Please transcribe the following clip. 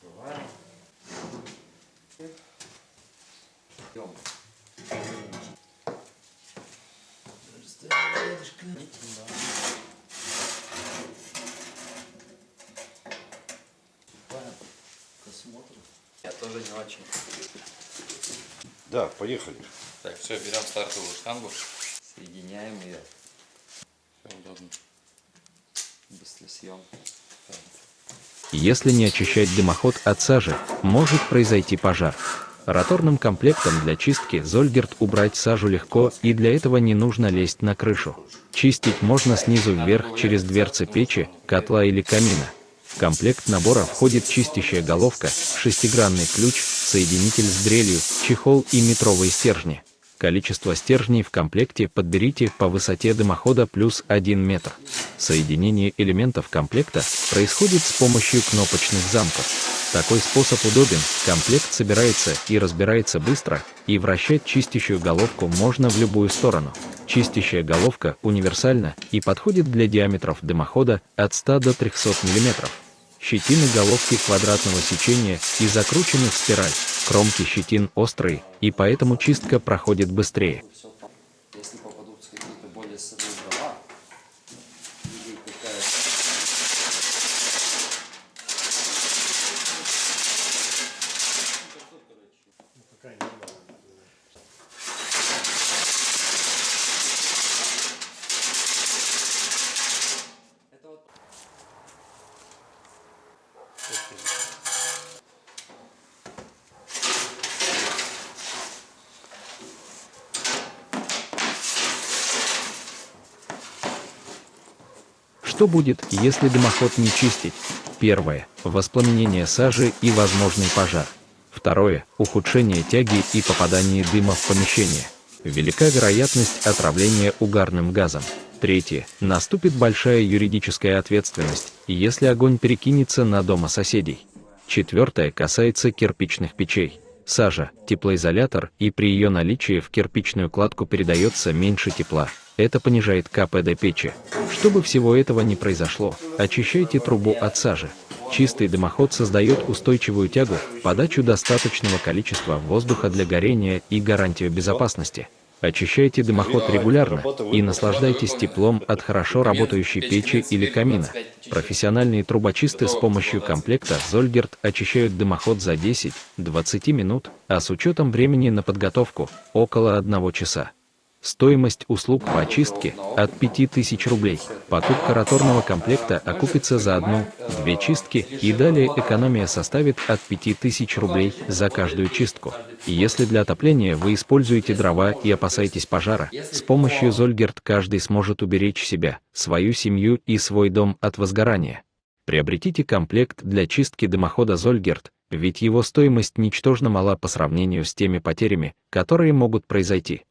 Открываем. Я тоже не очень. Да, поехали. Так, все, берем стартовую штангу. Соединяем ее. Все удобно. Быстрый съем. Если не очищать дымоход от сажи, может произойти пожар. Роторным комплектом для чистки Зольгерт убрать сажу легко, и для этого не нужно лезть на крышу. Чистить можно снизу вверх через дверцы печи, котла или камина. В комплект набора входит чистящая головка, шестигранный ключ, соединитель с дрелью, чехол и метровые стержни. Количество стержней в комплекте подберите по высоте дымохода плюс 1 метр. Соединение элементов комплекта происходит с помощью кнопочных замков. Такой способ удобен, комплект собирается и разбирается быстро, и вращать чистящую головку можно в любую сторону. Чистящая головка универсальна и подходит для диаметров дымохода от 100 до 300 мм. Щетины головки квадратного сечения и закручены в спираль. Кромки щетин острые, и поэтому чистка проходит быстрее. Если попадутся какие-то более сырые дрова, или какая-то... Это вот... Что будет, если дымоход не чистить? Первое. Воспламенение сажи и возможный пожар. Второе. Ухудшение тяги и попадание дыма в помещение. Велика вероятность отравления угарным газом. Третье. Наступит большая юридическая ответственность, если огонь перекинется на дома соседей. Четвертое касается кирпичных печей. Сажа – теплоизолятор, и при ее наличии в кирпичную кладку передается меньше тепла. Это понижает КПД печи. Чтобы всего этого не произошло, очищайте трубу от сажи. Чистый дымоход создает устойчивую тягу, подачу достаточного количества воздуха для горения и гарантию безопасности. Очищайте дымоход регулярно и наслаждайтесь теплом от хорошо работающей печи или камина. Профессиональные трубочисты с помощью комплекта Зольгерт очищают дымоход за 10-20 минут, а с учетом времени на подготовку – около 1 часа. Стоимость услуг по очистке от 5000 рублей. Покупка роторного комплекта окупится за 1-2 чистки, и далее экономия составит от 5000 рублей за каждую чистку. И если для отопления вы используете дрова и опасаетесь пожара, с помощью Зольгерт каждый сможет уберечь себя, свою семью и свой дом от возгорания. Приобретите комплект для чистки дымохода Зольгерт, ведь его стоимость ничтожно мала по сравнению с теми потерями, которые могут произойти.